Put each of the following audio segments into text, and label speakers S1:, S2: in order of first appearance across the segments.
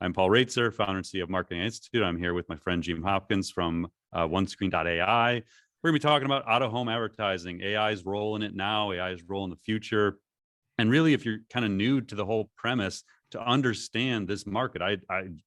S1: I'm Paul Roetzer, founder and CEO of Marketing Institute. I'm here with my friend Jeanne Hopkins from OneScreen.ai. We're going to be talking about out-of-home advertising, AI's role in it now, AI's role in the future. And really, if you're kind of new to the whole premise, to understand this market,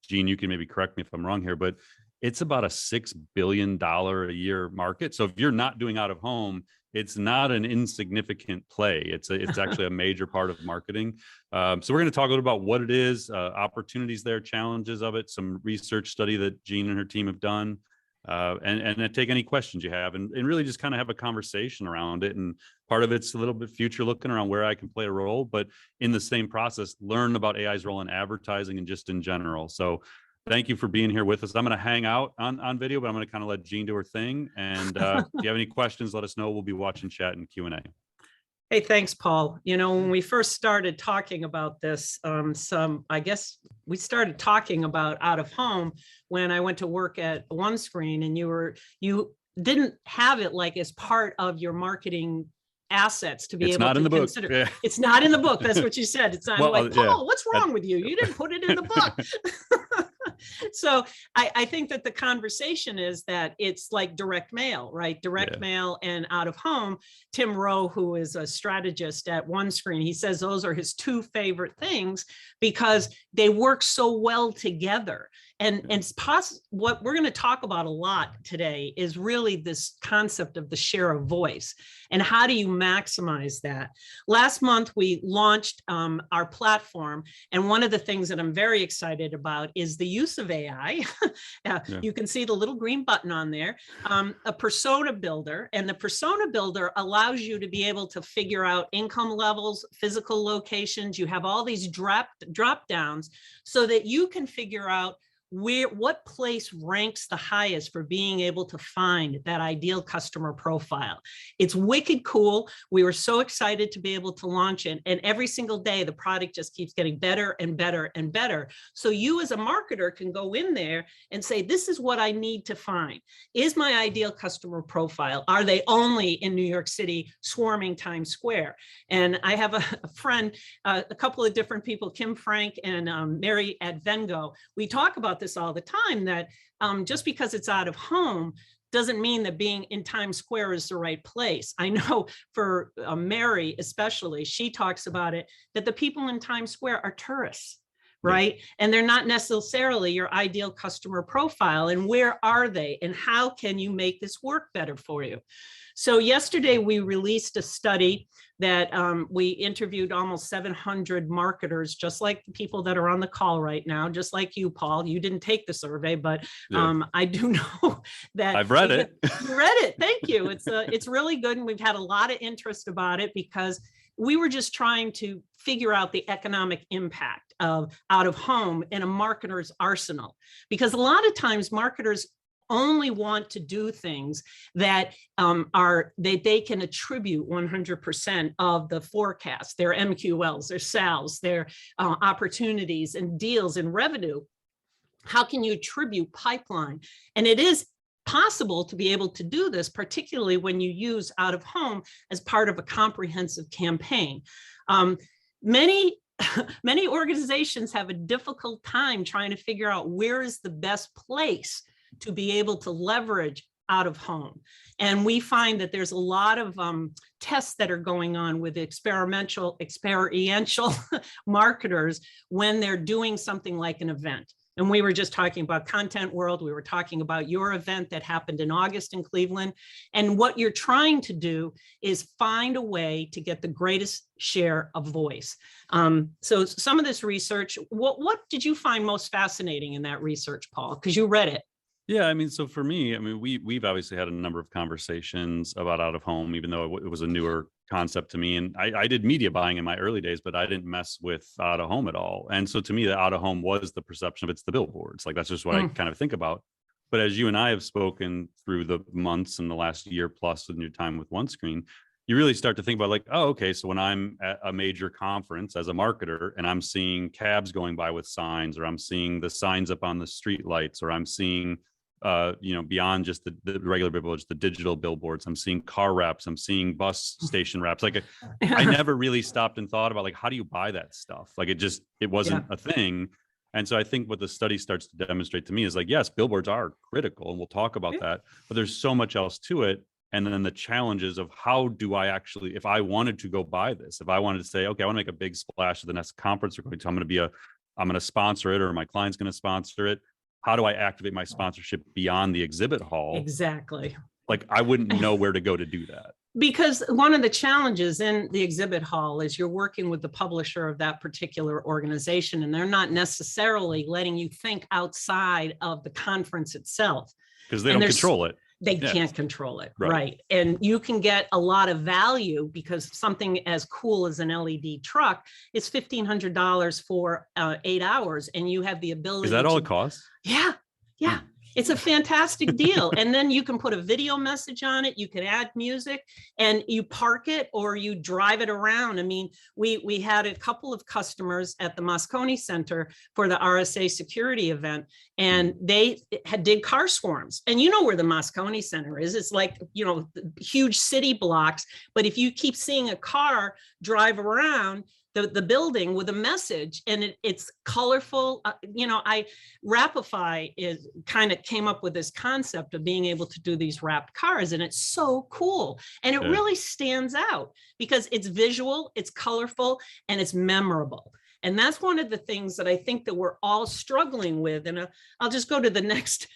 S1: Jeanne, you can maybe correct me if I'm wrong here, but it's about a $6 billion a year market. So if you're not doing out of home, it's not an insignificant play. It's actually a major part of marketing. So we're going to talk a little about what it is, opportunities there, challenges of it, some research study that Jeanne and her team have done, and take any questions you have, and really just kind of have a conversation around it. And part of it's a little bit future looking around where I can play a role, but in the same process, learn about AI's role in advertising and just in general. So thank you for being here with us. I'm going to hang out on video, but I'm going to kind of let Jeanne do her thing. And if you have any questions, let us know. We'll be watching chat and Q&A.
S2: Hey, thanks, Paul. You know, when we first started talking about this, I guess we started talking about out of home when I went to work at OneScreen, and you didn't have it like as part of your marketing assets to be able to consider. Yeah. It's not in the book. That's what you said. It's not like, Paul, what's wrong with you? You didn't put it in the book. So I think that the conversation is that it's like direct mail, right? Direct mail and out of home. Tim Rowe, who is a strategist at OneScreen, he says those are his two favorite things because they work so well together. And it's possible. What we're going to talk about a lot today is really this concept of the share of voice and how do you maximize that. Last month, we launched our platform. And one of the things that I'm very excited about is the use of AI. You can see the little green button on there, a Persona Builder. And the Persona Builder allows you to be able to figure out income levels, physical locations. You have all these drop downs so that you can figure out what place ranks the highest for being able to find that ideal customer profile. It's wicked cool. We were so excited to be able to launch it. And every single day, the product just keeps getting better and better and better. So you as a marketer can go in there and say, this is what I need to find. Is my ideal customer profile? Are they only in New York City swarming Times Square? And I have a friend, a couple of different people, Kim Frank and Mary at Vengo. We talk about this all the time, that just because it's out of home doesn't mean that being in Times Square is the right place. I know for Mary especially, she talks about it, that the people in Times Square are tourists, right? And they're not necessarily your ideal customer profile. And where are they? And how can you make this work better for you? So yesterday we released a study that we interviewed almost 700 marketers, just like the people that are on the call right now, just like you, Paul. You didn't take the survey, but I do know that
S1: I've read it.
S2: You read it. Thank you. It's really good. And we've had a lot of interest about it because we were just trying to figure out the economic impact of out of home in a marketer's arsenal, because a lot of times marketers only want to do things that they can attribute 100% of the forecast, their MQLs, their sales, their opportunities and deals and revenue. How can you attribute pipeline? And it is possible to be able to do this, particularly when you use out of home as part of a comprehensive campaign. Many organizations have a difficult time trying to figure out where is the best place to be able to leverage out of home. And we find that there's a lot of tests that are going on with experiential marketers when they're doing something like an event. And we were just talking about Content World. We were talking about your event that happened in August in Cleveland. And what you're trying to do is find a way to get the greatest share of voice. So some of this research, what did you find most fascinating in that research, Paul? Because you read it.
S1: Yeah, I mean, so for me, I mean, we've obviously had a number of conversations about out of home, even though it was a newer concept to me. And I did media buying in my early days, but I didn't mess with out of home at all. And so to me, the out of home was the perception of it's the billboards. Like, that's just what I kind of think about. But as you and I have spoken through the months and the last year plus in your time with OneScreen, you really start to think about like, oh, okay, so when I'm at a major conference as a marketer and I'm seeing cabs going by with signs, or I'm seeing the signs up on the street lights, or I'm seeing beyond just the regular billboards, the digital billboards, I'm seeing car wraps, I'm seeing bus station wraps. Like I never really stopped and thought about like, how do you buy that stuff? Like it wasn't a thing. And so I think what the study starts to demonstrate to me is like, yes, billboards are critical, and we'll talk about that, but there's so much else to it. And then the challenges of how do I actually, if I wanted to go buy this, if I wanted to say, okay, I want to make a big splash at the next conference we're going to, I'm going to sponsor it, or my client's going to sponsor it. How do I activate my sponsorship beyond the exhibit hall?
S2: Exactly.
S1: Like, I wouldn't know where to go to do that.
S2: Because one of the challenges in the exhibit hall is you're working with the publisher of that particular organization, and they're not necessarily letting you think outside of the conference itself.
S1: Because they don't control it.
S2: They can't control it, right? And you can get a lot of value because something as cool as an LED truck is $1,500 for 8 hours, and you have the ability.
S1: Is that all it costs?
S2: Yeah, yeah. It's a fantastic deal. And then you can put a video message on it. You can add music, and you park it or you drive it around. I mean, we had a couple of customers at the Moscone Center for the RSA security event, and they did car swarms. And you know where the Moscone Center is. It's like, you know, huge city blocks. But if you keep seeing a car drive around the building with a message, and it's colorful. You know, Wrapify kind of came up with this concept of being able to do these wrapped cars, and it's so cool. And it really stands out because it's visual, it's colorful, and it's memorable. And that's one of the things that I think that we're all struggling with. And I'll just go to the next,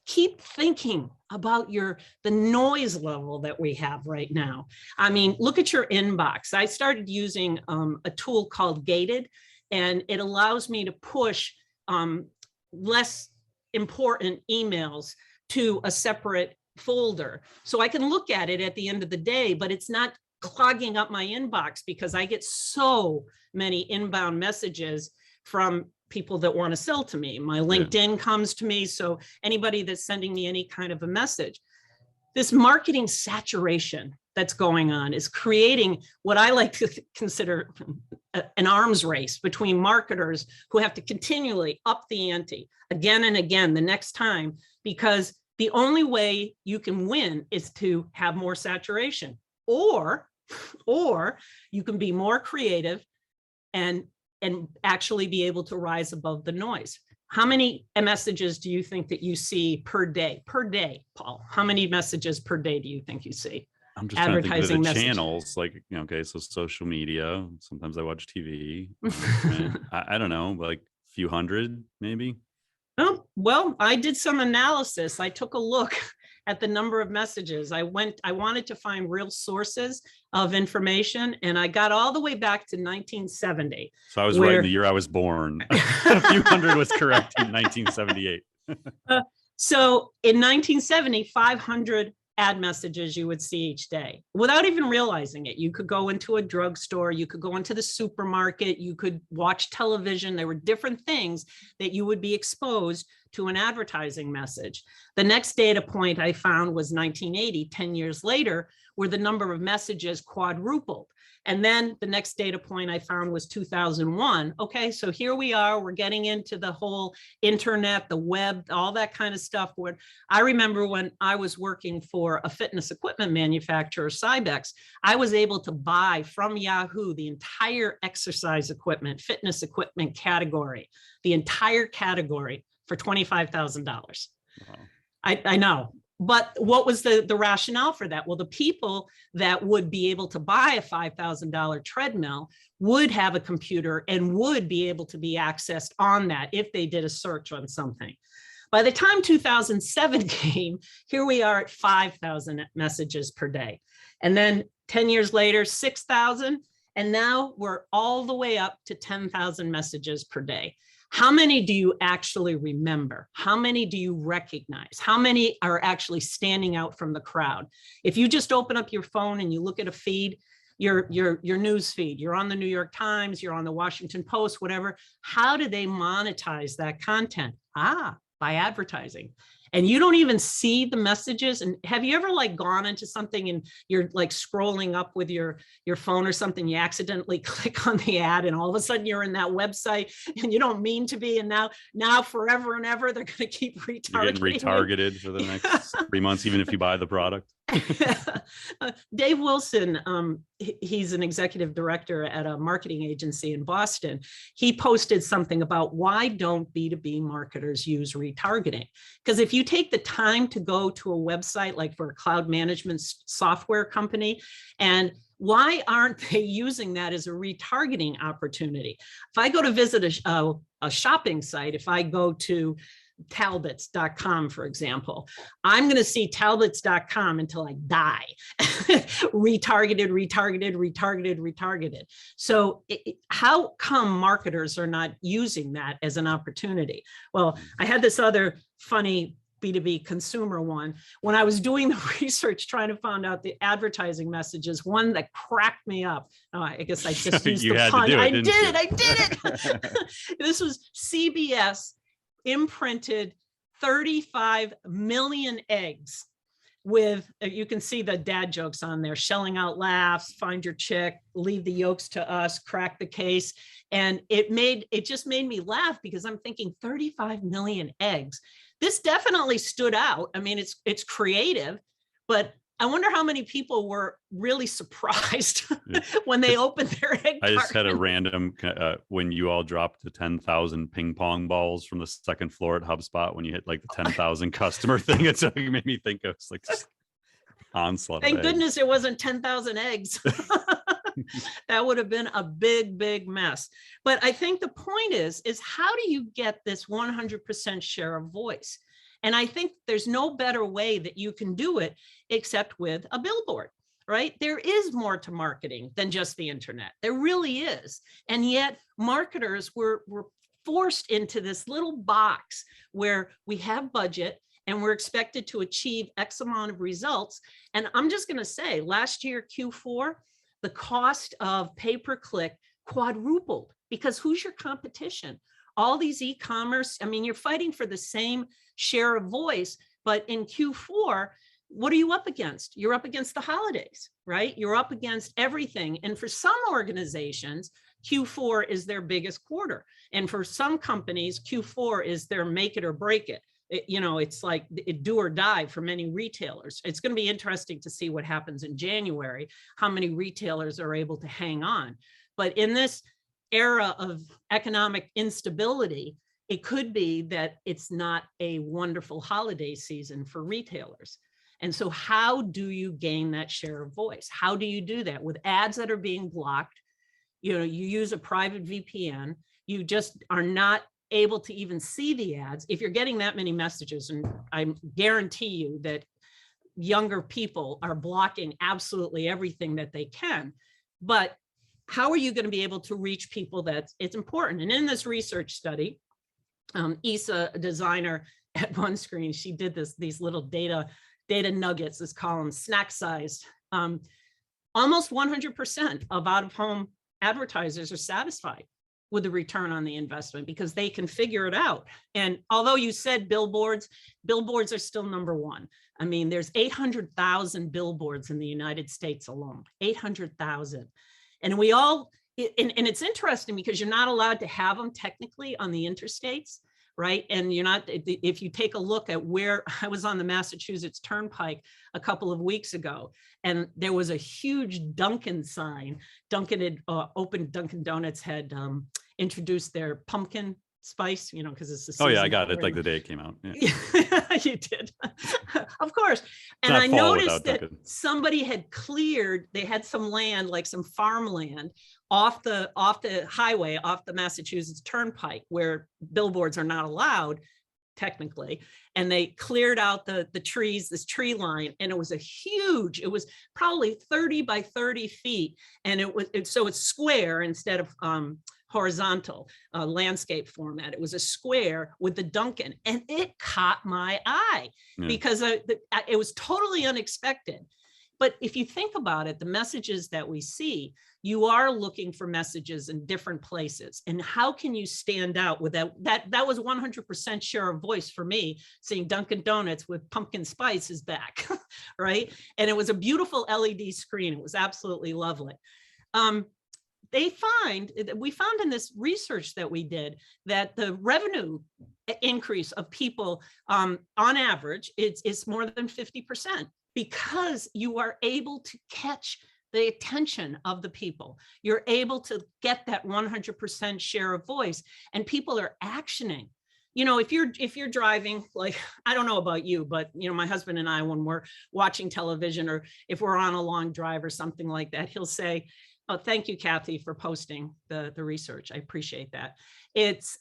S2: keep thinking about the noise level that we have right now. I mean, look at your inbox. I started using a tool called Gated, and it allows me to push less important emails to a separate folder. So I can look at it at the end of the day, but it's not clogging up my inbox because I get so many inbound messages from people that want to sell to me. My LinkedIn comes to me. So anybody that's sending me any kind of a message, this marketing saturation that's going on is creating what I like to consider an arms race between marketers who have to continually up the ante again and again the next time, because the only way you can win is to have more saturation, or you can be more creative and actually be able to rise above the noise. How many messages do you think that you see per day? Per day, Paul, how many messages per day do you think you see?
S1: I'm just trying to think of the channels, like, you know, okay, so social media, sometimes I watch TV. I don't know, like a few hundred maybe.
S2: Oh, well, I did some analysis. I took a look at the number of messages. I wanted to find real sources of information, and I got all the way back to 1970.
S1: So I was right in the year I was born. A few hundred was correct in 1978.
S2: So in 1970, 500 ad messages you would see each day without even realizing it. You could go into a drugstore, you could go into the supermarket, you could watch television. There were different things that you would be exposed to an advertising message. The next data point I found was 1980, 10 years later, where the number of messages quadrupled. And then the next data point I found was 2001. Okay, so here we are, we're getting into the whole internet, the web, all that kind of stuff. Where I remember when I was working for a fitness equipment manufacturer, Cybex, I was able to buy from Yahoo the entire exercise equipment, fitness equipment category, the entire category for $25,000. Wow. I know. But what was the rationale for that? Well, the people that would be able to buy a $5,000 treadmill would have a computer and would be able to be accessed on that if they did a search on something. By the time 2007 came, here we are at 5,000 messages per day. And then 10 years later, 6,000. And now we're all the way up to 10,000 messages per day. How many do you actually remember? How many do you recognize? How many are actually standing out from the crowd? If you just open up your phone and you look at a feed, your news feed, you're on the New York Times, you're on the Washington Post, whatever, how do they monetize that content? By advertising. And you don't even see the messages. And have you ever like gone into something and you're like scrolling up with your phone or something, you accidentally click on the ad and all of a sudden you're in that website and you don't mean to be, and now forever and ever they're going to keep retargeting.
S1: You're getting retargeted for the next 3 months, even if you buy the product.
S2: Dave Wilson, he's an executive director at a marketing agency in Boston. He posted something about why don't B2B marketers use retargeting? Because if you take the time to go to a website, like for a cloud management software company, and why aren't they using that as a retargeting opportunity? If I go to visit a shopping site, if I go to talbots.com, for example, I'm going to see talbots.com until I die. Retargeted, retargeted, retargeted, retargeted. So how come marketers are not using that as an opportunity? Well, I had this other funny B2B consumer one. When I was doing the research, trying to find out the advertising messages, one that cracked me up. Oh, I guess I just used the pun. I did it. This was CBS imprinted 35 million eggs with, you can see the dad jokes on there, shelling out laughs, find your chick, leave the yolks to us, crack the case. And it just made me laugh because I'm thinking 35 million eggs. This definitely stood out. I mean, it's creative, but I wonder how many people were really surprised when they opened their egg carton.
S1: I just had a random, when you all dropped the 10,000 ping pong balls from the second floor at HubSpot, when you hit like the 10,000 customer thing, it made me think of like onslaught.
S2: Thank goodness it wasn't 10,000 eggs. That would have been a big, big mess. But I think the point is how do you get this 100% share of voice? And I think there's no better way that you can do it except with a billboard, right? There is more to marketing than just the internet. There really is. And yet marketers were forced into this little box where we have budget and we're expected to achieve X amount of results. And I'm just going to say, last year, Q4, the cost of pay-per-click quadrupled, because who's your competition? All these e-commerce, I mean, you're fighting for the same share of voice, but in Q4, what are you up against? You're up against the holidays, right? You're up against everything. And for some organizations, Q4 is their biggest quarter. And for some companies, Q4 is their make it or break it. It's like it do or die for many retailers. It's going to be interesting to see what happens in January, how many retailers are able to hang on. But in this era of economic instability, it could be that it's not a wonderful holiday season for retailers. And so how do you gain that share of voice? How do you do that with ads that are being blocked? You use a private VPN, you just are not able to even see the ads. If you're getting that many messages, and I guarantee you that younger people are blocking absolutely everything that they can, but how are you going to be able to reach people that it's important? And in this research study, Isa, a designer at OneScreen, she did these little data nuggets, this column, snack sized. Almost 100% of out-of-home advertisers are satisfied with the return on the investment because they can figure it out. And although you said billboards are still number one. I mean, there's 800,000 billboards in the United States alone, 800,000. And we all, and it's interesting because you're not allowed to have them technically on the interstates, right? And you're not, if you take a look at where I was on the Massachusetts Turnpike a couple of weeks ago, and there was a huge Dunkin' sign. Dunkin' had opened, Dunkin' Donuts had introduced their pumpkin spice, because it's the
S1: Oh yeah, I got it like the day it came out. Yeah.
S2: You did. Of course. And I noticed that somebody had cleared, they had some land, like some farmland off the highway, off the Massachusetts Turnpike, where billboards are not allowed technically. And they cleared out the trees, this tree line, and it was it was probably 30 by 30 feet. And so it's square instead of horizontal landscape format. It was a square with the Dunkin', and it caught my eye because it was totally unexpected. But if you think about it, the messages that we see, you are looking for messages in different places. And how can you stand out with that? That was 100% share of voice for me, seeing Dunkin' Donuts with pumpkin spice is back, right? And it was a beautiful LED screen. It was absolutely lovely. We found in this research that we did that the revenue increase of people on average, it's more than 50%, because you are able to catch the attention of the people. You're able to get that 100% share of voice, and people are actioning. You know, if you're driving, like, I don't know about you, but you know, my husband and I, when we're watching television or if we're on a long drive or something like that, he'll say, "Oh, thank you, Kathy, for posting the research. I appreciate that." It's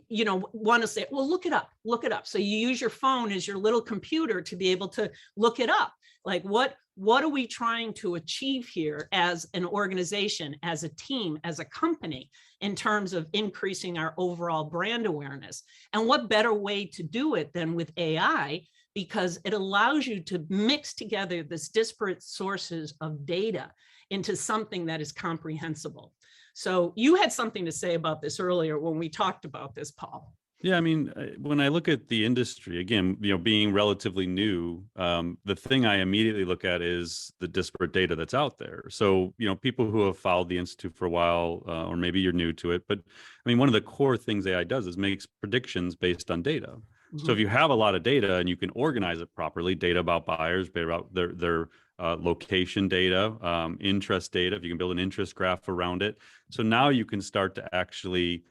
S2: you know, want to say, well, look it up. So you use your phone as your little computer to be able to look it up. Like, what are we trying to achieve here as an organization, as a team, as a company, in terms of increasing our overall brand awareness? And what better way to do it than with AI, because it allows you to mix together this disparate sources of data into something that is comprehensible. So you had something to say about this earlier when we talked about this, Paul.
S1: Yeah, I mean, when I look at the industry, again, you know, being relatively new, the thing I immediately look at is the disparate data that's out there. So, you know, people who have followed the Institute for a while, or maybe you're new to it, but I mean, one of the core things AI does is makes predictions based on data. So if you have a lot of data and you can organize it properly, data about buyers, data about their location data, interest data, if you can build an interest graph around it. So now you can start to actually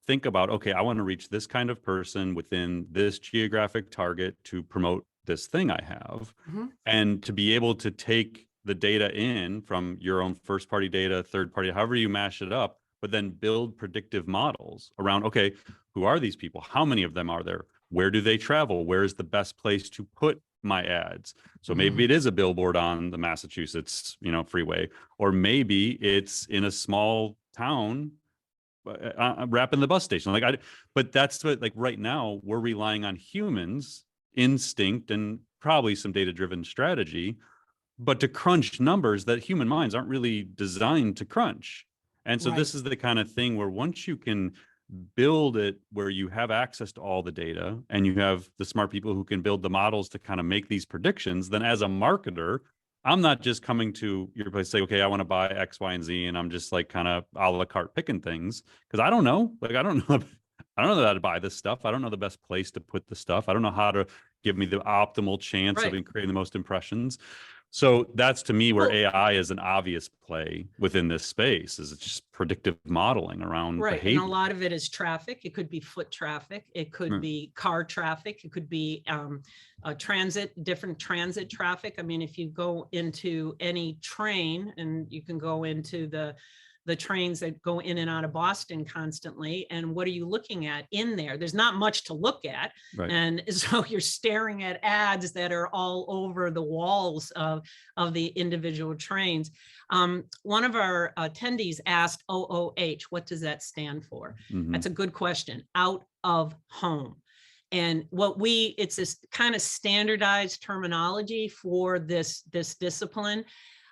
S1: think about, okay, I want to reach this kind of person within this geographic target to promote this thing I have. And to be able to take the data in from your own first party data, third party, however you mash it up, but then build predictive models around, okay, who are these people? How many of them are there? Where do they travel? Where is the best place to put my ads? So maybe it is a billboard on the Massachusetts, you know, freeway, or maybe it's in a small town wrapping the bus station. But that's what, like, right now we're relying on humans, instinct, and probably some data-driven strategy, but to crunch numbers that human minds aren't really designed to crunch. And so this is the kind of thing where once you can build it where you have access to all the data and you have the smart people who can build the models to kind of make these predictions, then as a marketer, I'm not just coming to your place, say, okay, I want to buy X, Y, and Z, and I'm just like kind of a la carte picking things because I don't know. Like, I don't know how to buy this stuff. I don't know the best place to put the stuff. I don't know how to give me the optimal chance of creating the most impressions. So that's, to me, where AI is an obvious play within this space, is it's just predictive modeling around behavior.
S2: And a lot of it is traffic. It could be foot traffic. It could be car traffic. It could be different transit traffic. I mean, if you go into any train, and you can go into the trains that go in and out of Boston constantly, and what are you looking at in there? There's not much to look at. And so you're staring at ads that are all over the walls of the individual trains. One of our attendees asked OOH, what does that stand for? That's a good question. Out of home. And it's this kind of standardized terminology for this discipline.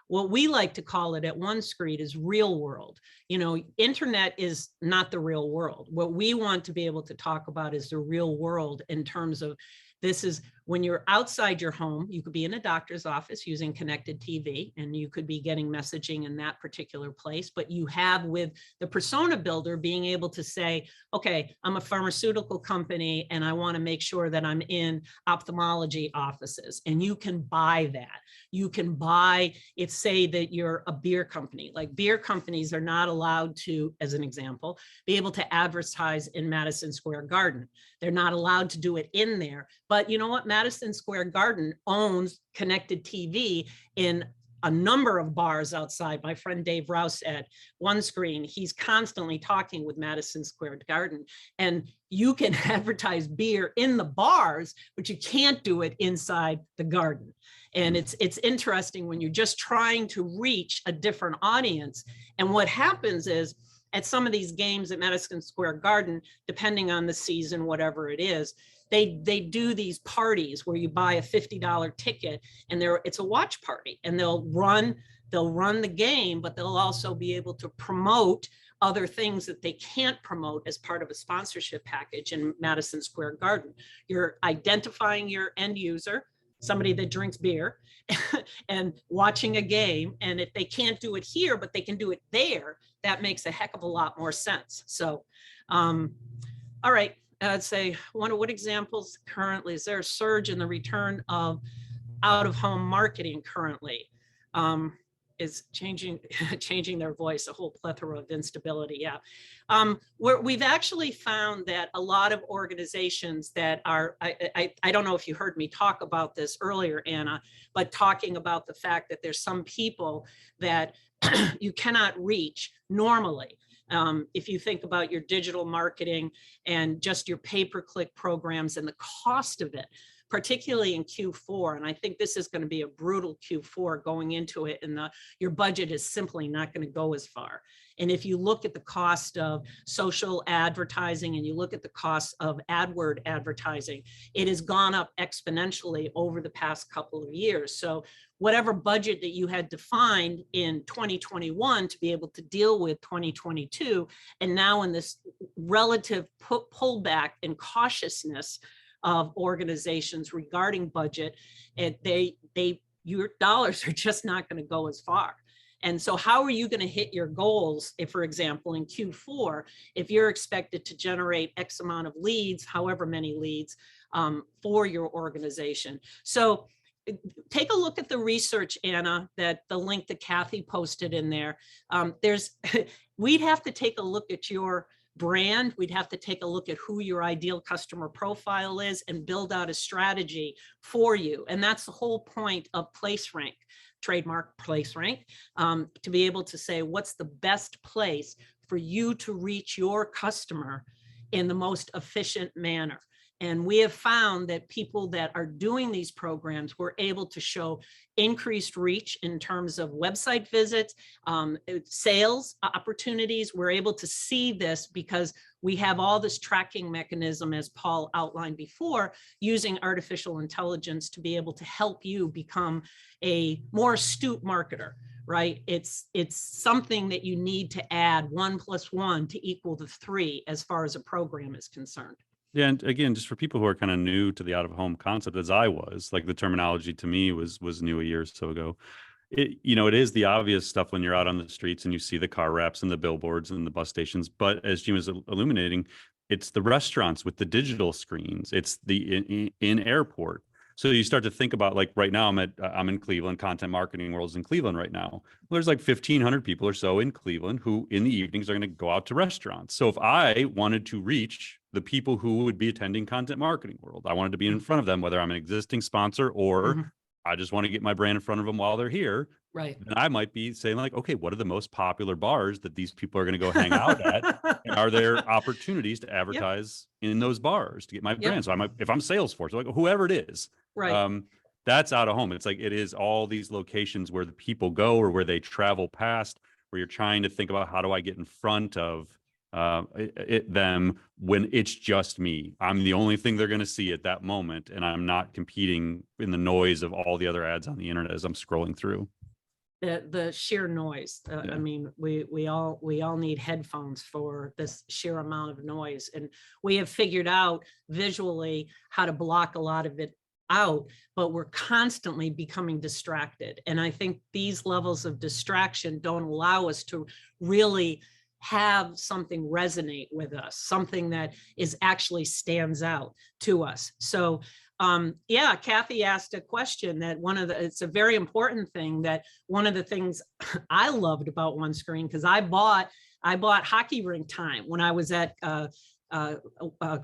S2: What we like to call it at OneScreen is real world. You know, internet is not the real world. What we want to be able to talk about is the real world in terms of, this is when you're outside your home. You could be in a doctor's office using connected TV, and you could be getting messaging in that particular place. But you have, with the Persona Builder, being able to say, okay, I'm a pharmaceutical company and I want to make sure that I'm in ophthalmology offices. And you can buy that. You can buy, if say that you're a beer company, like beer companies are not allowed to, as an example, be able to advertise in Madison Square Garden. They're not allowed to do it in there. But you know what? Madison Square Garden owns connected TV in a number of bars outside. My friend Dave Rouse at OneScreen, he's constantly talking with Madison Square Garden, and you can advertise beer in the bars, but you can't do it inside the garden. And it's interesting when you're just trying to reach a different audience. And what happens is, at some of these games at Madison Square Garden, depending on the season, whatever it is, they do these parties where you buy a $50 ticket, and it's a watch party, and they'll run the game, but they'll also be able to promote other things that they can't promote as part of a sponsorship package in Madison Square Garden. You're identifying your end user, somebody that drinks beer, and watching a game. And if they can't do it here, but they can do it there, that makes a heck of a lot more sense. So, all right. I'd say, what examples currently, is there a surge in the return of out-of-home marketing currently is changing their voice, a whole plethora of instability. Yeah. We've actually found that a lot of organizations that are, I don't know if you heard me talk about this earlier, Anna, but talking about the fact that there's some people that you cannot reach normally. If you think about your digital marketing and just your pay-per-click programs and the cost of it, particularly in Q4. And I think this is going to be a brutal Q4 going into it, and your budget is simply not going to go as far. And if you look at the cost of social advertising and you look at the cost of AdWord advertising, it has gone up exponentially over the past couple of years. So whatever budget that you had defined in 2021 to be able to deal with 2022, and now in this relative pullback and cautiousness of organizations regarding budget, and your dollars are just not going to go as far. And so how are you going to hit your goals if, for example, in Q4, if you're expected to generate X amount of leads, however many leads, for your organization? So take a look at the research, Anna, that the link that Kathy posted in there. We'd have to take a look at your brand. We'd have to take a look at who your ideal customer profile is and build out a strategy for you. And that's the whole point of PlaceRank, trademark PlaceRank, to be able to say what's the best place for you to reach your customer in the most efficient manner. And we have found that people that are doing these programs were able to show increased reach in terms of website visits, sales opportunities. We're able to see this because we have all this tracking mechanism, as Paul outlined before, using artificial intelligence to be able to help you become a more astute marketer. Right? It's something that you need to add 1 + 1 to equal the 3 as far as a program is concerned.
S1: Yeah, and again, just for people who are kind of new to the out-of-home concept, as I was, like the terminology to me was new a year or so ago. It is the obvious stuff when you're out on the streets and you see the car wraps and the billboards and the bus stations. But as Jeanne was illuminating, it's the restaurants with the digital screens. It's the in airport. So you start to think about, like, right now I'm in Cleveland, content marketing world's in Cleveland right now. Well, there's like 1,500 people or so in Cleveland who in the evenings are going to go out to restaurants. So if I wanted to reach the people who would be attending content marketing world, I wanted to be in front of them, whether I'm an existing sponsor or I just want to get my brand in front of them while they're here.
S2: Right.
S1: And I might be saying, like, okay, what are the most popular bars that these people are going to go hang out at? And are there opportunities to advertise in those bars to get my brand? So if I'm Salesforce, like whoever it is,
S2: right.
S1: That's out of home. It's like, it is all these locations where the people go or where they travel past, where you're trying to think about how do I get in front of them when it's just me. I'm the only thing they're going to see at that moment, and I'm not competing in the noise of all the other ads on the internet as I'm scrolling through.
S2: The sheer noise. I mean, we all need headphones for this sheer amount of noise, and we have figured out visually how to block a lot of it out, but we're constantly becoming distracted. And I think these levels of distraction don't allow us to really have something resonate with us, something that is actually stands out to us. So Kathy asked a question that it's a very important thing, that one of the things I loved about OneScreen, because I bought hockey rink time when I was at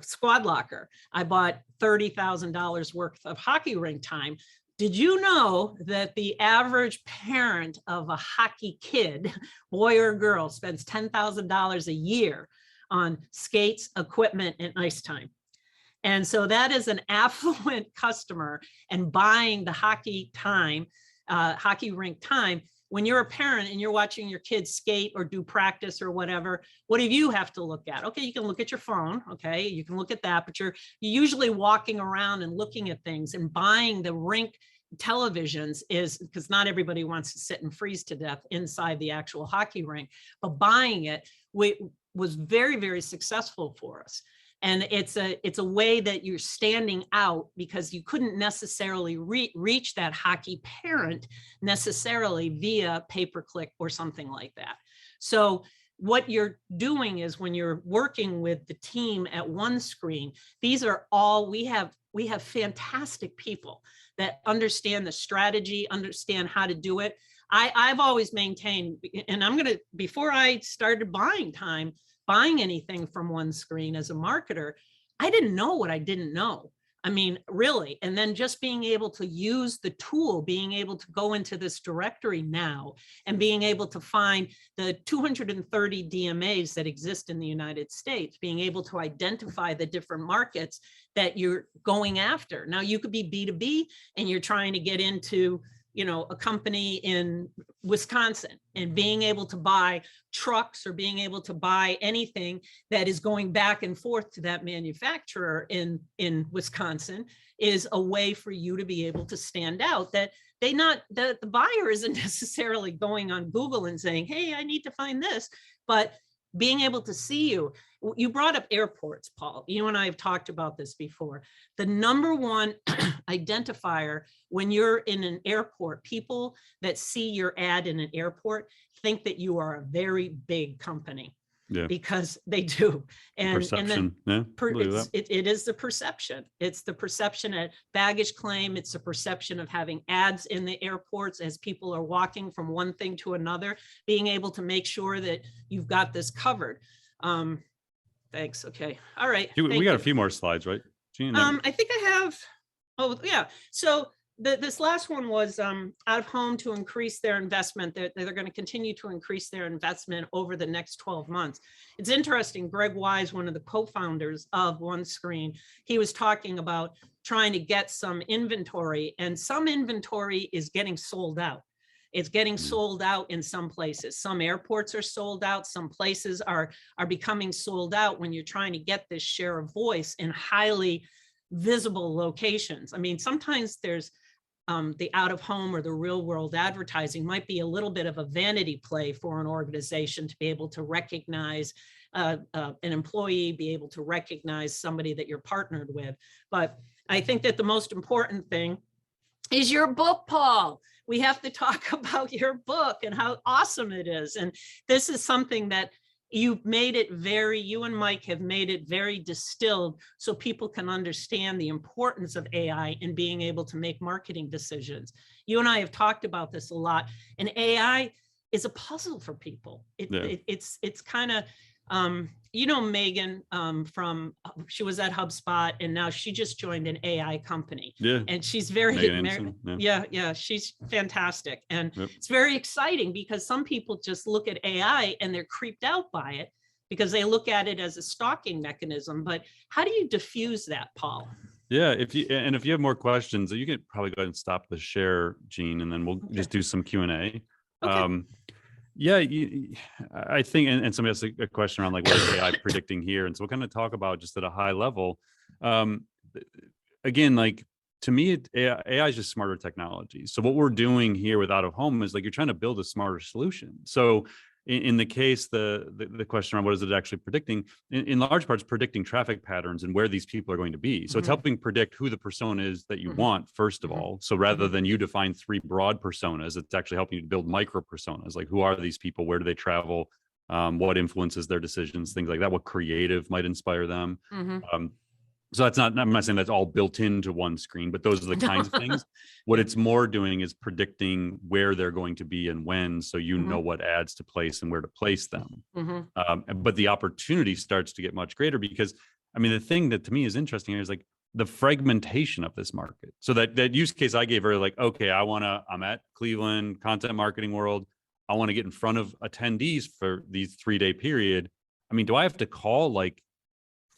S2: Squad Locker. I bought $30,000 worth of hockey rink time. Did you know that the average parent of a hockey kid, boy or girl, spends $10,000 a year on skates, equipment, and ice time? And so that is an affluent customer and buying the hockey rink time. When you're a parent and you're watching your kids skate or do practice or whatever, what do you have to look at? Okay, you can look at your phone. Okay, you can look at that, but you're usually walking around and looking at things, and buying the rink televisions is because not everybody wants to sit and freeze to death inside the actual hockey rink, but buying it was very, very successful for us. And it's a way that you're standing out, because you couldn't necessarily reach that hockey parent necessarily via pay-per-click or something like that. So what you're doing is, when you're working with the team at OneScreen, these are all, we have fantastic people that understand the strategy, understand how to do it. I've always maintained, and I'm going to, before I started buying anything from OneScreen as a marketer, I didn't know what I didn't know. I mean, really. And then just being able to use the tool, being able to go into this directory now and being able to find the 230 DMAs that exist in the United States, being able to identify the different markets that you're going after. Now, you could be B2B and you're trying to get into, a company in Wisconsin, and being able to buy trucks or being able to buy anything that is going back and forth to that manufacturer in Wisconsin is a way for you to be able to stand out, that the buyer isn't necessarily going on Google and saying, hey, I need to find this, but being able to see you. You brought up airports, Paul. You and I have talked about this before. The number one identifier when you're in an airport, people that see your ad in an airport think that you are a very big company. Yeah. Because they do. And then it is the perception. It's the perception at baggage claim. It's the perception of having ads in the airports as people are walking from one thing to another, being able to make sure that you've got this covered. Thanks. Okay. All right.
S1: We got a few more slides, right, Jeanne?
S2: I think I have. Oh, yeah. So this last one was out of home to increase their investment. They're going to continue to increase their investment over the next 12 months. It's interesting. Greg Wise, one of the co-founders of OneScreen, he was talking about trying to get some inventory, and some inventory is getting sold out. It's getting sold out in some places. Some airports are sold out. Some places are becoming sold out when you're trying to get this share of voice in highly visible locations. I mean, sometimes there's the out of home or the real world advertising might be a little bit of a vanity play for an organization to be able to recognize an employee, be able to recognize somebody that you're partnered with. But I think that the most important thing is your book, Paul. We have to talk about your book and how awesome it is. And this is something that you've made it you and Mike have made it very distilled so people can understand the importance of AI in being able to make marketing decisions. You and I have talked about this a lot, and AI is a puzzle for people. It's kind of, Megan she was at HubSpot, and now she just joined an AI company. Yeah. And she's very, she's fantastic. And it's very exciting because some people just look at AI and they're creeped out by it because they look at it as a stalking mechanism. But how do you diffuse that, Paul?
S1: Yeah, if you have more questions, you can probably go ahead and stop the share, Jeanne, and then we'll just do some Q&A. Okay. Yeah, I think, and somebody has a question around like what is AI predicting here, and so we'll kind of talk about just at a high level. Again, like to me, AI is just smarter technology. So what we're doing here with out of home is like you're trying to build a smarter solution. So in the case, the question around what is it actually predicting, in large parts predicting traffic patterns and where these people are going to be. So it's helping predict who the persona is that you want, first of all. So rather than you define 3 broad personas, it's actually helping you to build micro personas. Like who are these people? Where do they travel? What influences their decisions? Things like that. What creative might inspire them? So that's not, I'm not saying that's all built into OneScreen, but those are the kinds of things. What it's more doing is predicting where they're going to be and when, so you know what ads to place and where to place them. But the opportunity starts to get much greater because, I mean, the thing that to me is interesting here is like the fragmentation of this market. So that use case I gave earlier, like, okay, I'm at Cleveland Content Marketing World. I want to get in front of attendees for these 3-day period. I mean, do I have to call like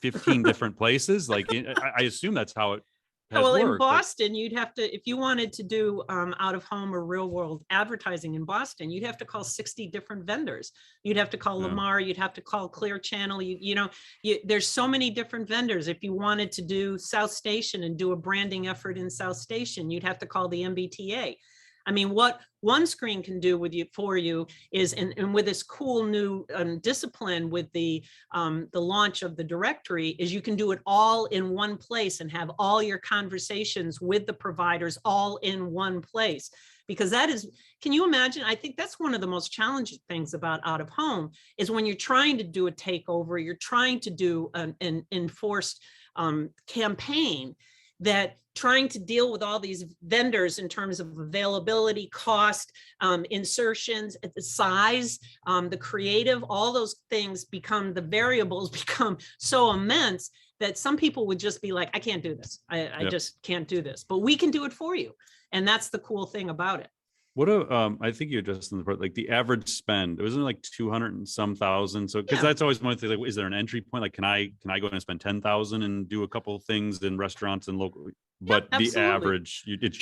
S1: 15 different places? Like I assume that's how it has worked.
S2: In Boston, you'd have to, if you wanted to do out of home or real world advertising in Boston, you'd have to call 60 different vendors. You'd have to call Lamar, you'd have to call Clear Channel. There's so many different vendors. If you wanted to do South Station and do a branding effort in South Station, you'd have to call the MBTA. I mean, what OneScreen can do for you is, and with this cool new discipline with the launch of the directory, is you can do it all in one place and have all your conversations with the providers all in one place. Because that is, can you imagine? I think that's one of the most challenging things about out of home is when you're trying to do a takeover, you're trying to do an enforced campaign. that trying to deal with all these vendors in terms of availability, cost, insertions, size, the creative, all those things become, the variables become so immense that some people would just be like, I can't do this. I just can't do this, but we can do it for you. And that's the cool thing about it.
S1: What I think you addressed in the part, like the average spend, it wasn't like 200 and some thousand. So, because that's always one thing, like, is there an entry point? Like, can I go in and spend 10,000 and do a couple of things in restaurants and local? But the average, it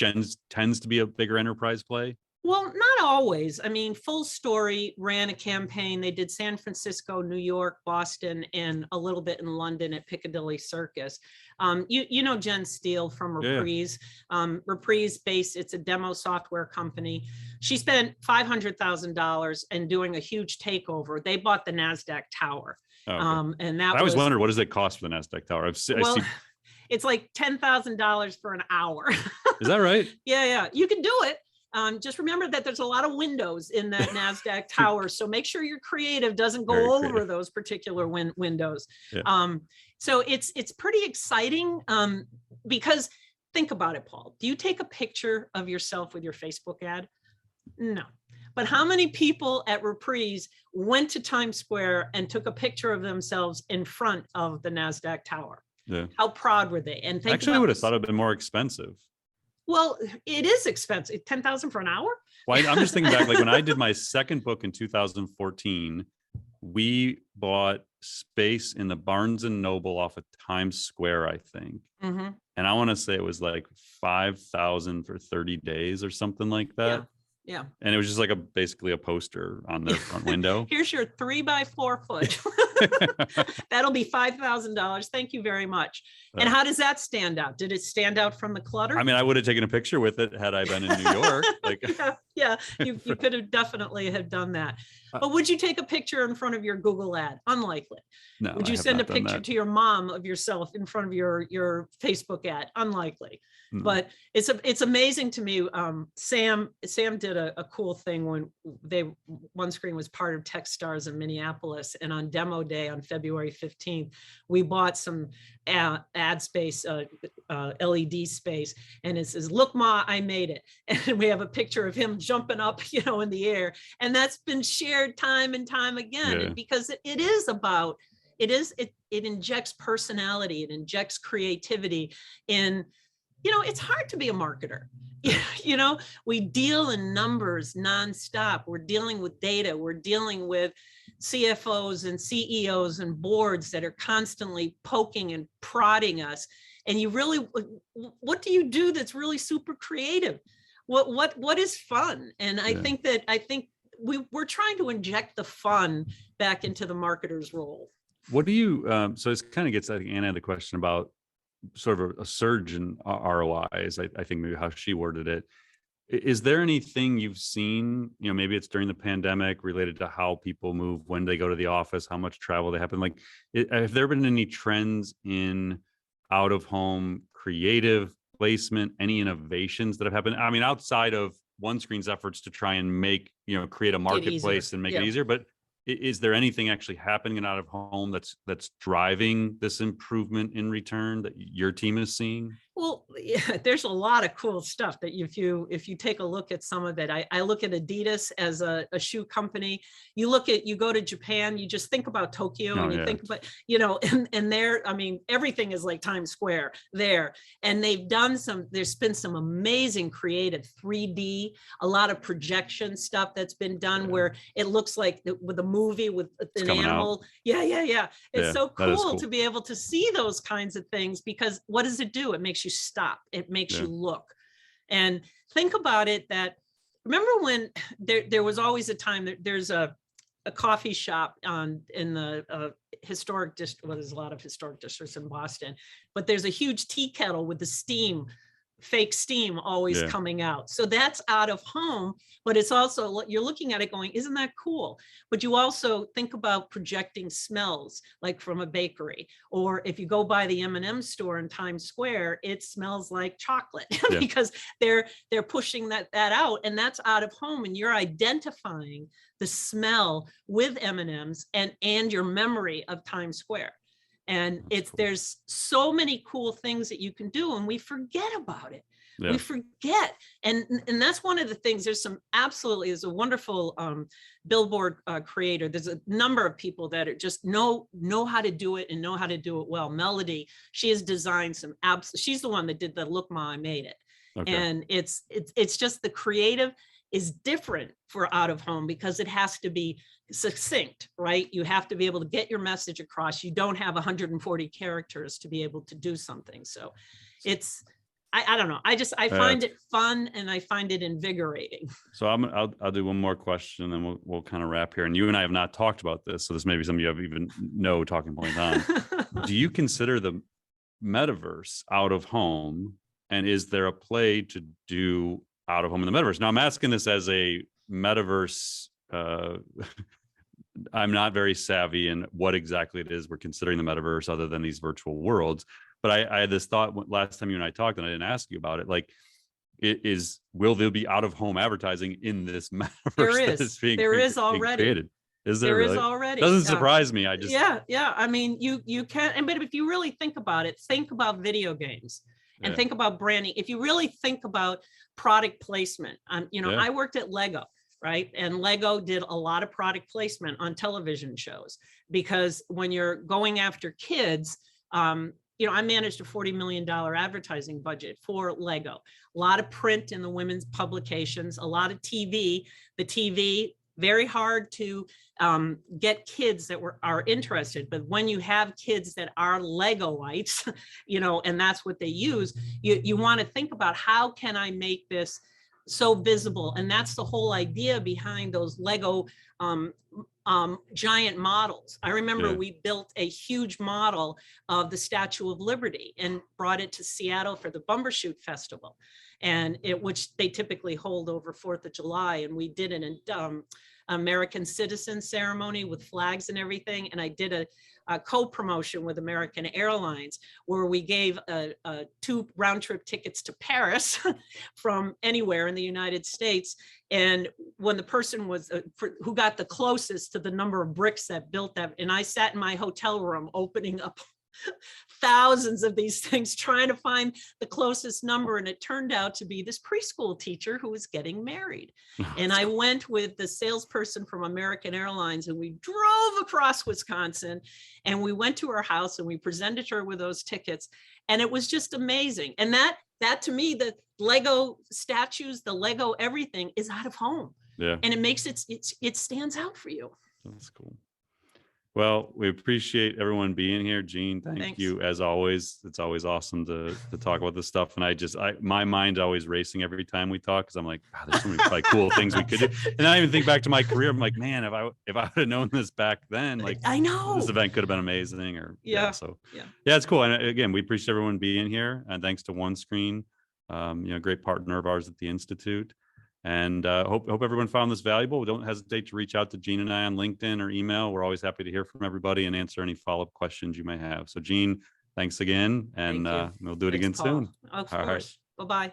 S1: tends to be a bigger enterprise play.
S2: Well, not always. I mean, Full Story ran a campaign. They did San Francisco, New York, Boston, and a little bit in London at Piccadilly Circus. You know Jen Steele from Reprise. Reprise based, it's a demo software company. She spent $500,000 and doing a huge takeover. They bought the NASDAQ tower. And that I
S1: always wondered, what does it cost for the NASDAQ tower? I see.
S2: It's like $10,000 for an hour.
S1: Is that right?
S2: you can do it. Just remember that there's a lot of windows in that NASDAQ tower. So make sure your creative doesn't go over those particular windows. So it's pretty exciting because think about it, Paul. Do you take a picture of yourself with your Facebook ad? No. But how many people at Reprise went to Times Square and took a picture of themselves in front of the NASDAQ tower?
S1: Yeah.
S2: How proud were they? And
S1: actually, I would have thought it'd been more expensive.
S2: Well, it is expensive. 10,000 for an hour?
S1: Well, I'm just thinking back, like when I did my second book in 2014, we bought space in the Barnes and Noble off of Times Square, I think. And I want to say it was like 5,000 for 30 days or something like that.
S2: Yeah.
S1: And it was just like basically a poster on their front window.
S2: Here's your 3x4 foot. That'll be $5,000. Thank you very much. And how does that stand out? Did it stand out from the clutter?
S1: I mean, I would have taken a picture with it had I been in New York.
S2: You could have definitely have done that. But would you take a picture in front of your Google ad? Unlikely. No. Would you send a picture to your mom of yourself in front of your Facebook ad? Unlikely. No. But it's amazing to me. Sam did a cool thing when OneScreen was part of Techstars in Minneapolis, and on demo day on February 15th, we bought some ad space, LED space, and it says, "Look, Ma, I made it." And we have a picture of him jumping up, in the air, and that's been shared time and time again. And because it injects personality, it injects creativity in. It's hard to be a marketer. We deal in numbers nonstop. We're dealing with data. We're dealing with CFOs and CEOs and boards that are constantly poking and prodding us. And what do you do that's really super creative? What is fun? And I think we're trying to inject the fun back into the marketer's role.
S1: What do you, so it kind of gets, I think Anna had a question about sort of a surge in ROIs, I think maybe how she worded it. Is there anything you've seen, maybe it's during the pandemic related to how people move, when they go to the office, how much travel they happen? Like, have there been any trends in out of home creative placement, any innovations that have happened? I mean, outside of OneScreen's efforts to try and make, create a marketplace and make it easier, but is there anything actually happening in out of home that's driving this improvement in return that your team is seeing?
S2: Well, there's a lot of cool stuff that if you take a look at some of it, I look at Adidas as a shoe company. You go to Japan, you just think about Tokyo, and you think about, and there, I mean, everything is like Times Square there. And there's been some amazing creative 3D, a lot of projection stuff that's been done where it looks like with a movie with an animal. It's so cool to be able to see those kinds of things, because what does it do? It makes you stop. It makes you look and think about it. That remember when there was always a time that there's a coffee shop in the historic district. Well, there's a lot of historic districts in Boston, but there's a huge tea kettle with the fake steam always coming out. So that's out of home, but it's also, you're looking at it going, isn't that cool? But you also think about projecting smells, like from a bakery, or if you go by the M&M store in Times Square, it smells like chocolate because they're pushing that out, and that's out of home, and you're identifying the smell with M&Ms and your memory of Times Square. And there's so many cool things that you can do, and we forget about it. Yeah. We forget. And that's one of the things. There's a wonderful billboard creator. There's a number of people that are just know how to do it and know how to do it well. Melody, she has designed some she's the one that did the Look Ma, I Made It. Okay. And it's just the creative is different for out of home because it has to be succinct, right? You have to be able to get your message across. You don't have 140 characters to be able to do something. So it's, I don't know. I find it fun and I find it invigorating.
S1: So I'll do one more question and we'll kind of wrap here. And you and I have not talked about this, so this may be something you have even no talking point on. Do you consider the metaverse out of home? And is there a play to do out of home in the metaverse? Now I'm asking this as a metaverse. I'm not very savvy in what exactly it is we're considering the metaverse other than these virtual worlds. But I had this thought last time you and I talked, and I didn't ask you about it. Like, will there be out of home advertising in this metaverse?
S2: There is already.
S1: Created? Is
S2: there
S1: really?
S2: Is already.
S1: Doesn't surprise me.
S2: Yeah. I mean, you can, but if you really think about it, think about video games and think about branding. If you really think about product placement, I worked at Lego. Right. And Lego did a lot of product placement on television shows because when you're going after kids, I managed a $40 million advertising budget for Lego, a lot of print in the women's publications, a lot of TV, the TV, very hard to get kids that are interested. But when you have kids that are Legoites, and that's what they use, you want to think about how can I make this so visible? And that's the whole idea behind those Lego giant models. I remember we built a huge model of the Statue of Liberty and brought it to Seattle for the Bumbershoot Festival, and which they typically hold over 4th of July. And we did an American citizen ceremony with flags and everything. And I did a co-promotion with American Airlines where we gave 2 round-trip tickets to Paris from anywhere in the United States. And when the person was who got the closest to the number of bricks that built that, and I sat in my hotel room opening up thousands of these things trying to find the closest number, and it turned out to be this preschool teacher who was getting married. And I went with the salesperson from American Airlines, and we drove across Wisconsin, and we went to her house and we presented her with those tickets, and it was just amazing. And that to me, the Lego statues, the Lego everything is out of home, and it makes it stands out for you.
S1: That's cool. Well, we appreciate everyone being here. Jeanne, thank you as always. It's always awesome to talk about this stuff. And my mind's always racing every time we talk because I'm like, wow, there's so many cool things we could do. And I even think back to my career. I'm like, man, if I would have known this back then, like
S2: I know
S1: this event could have been amazing. It's cool. And again, we appreciate everyone being here. And thanks to OneScreen, great partner of ours at the Institute. And hope everyone found this valuable. Don't hesitate to reach out to Jeanne and I on LinkedIn or email. We're always happy to hear from everybody and answer any follow-up questions you may have. So Jeanne, thanks again. And we'll do it again soon.
S2: Of course. Bye-bye.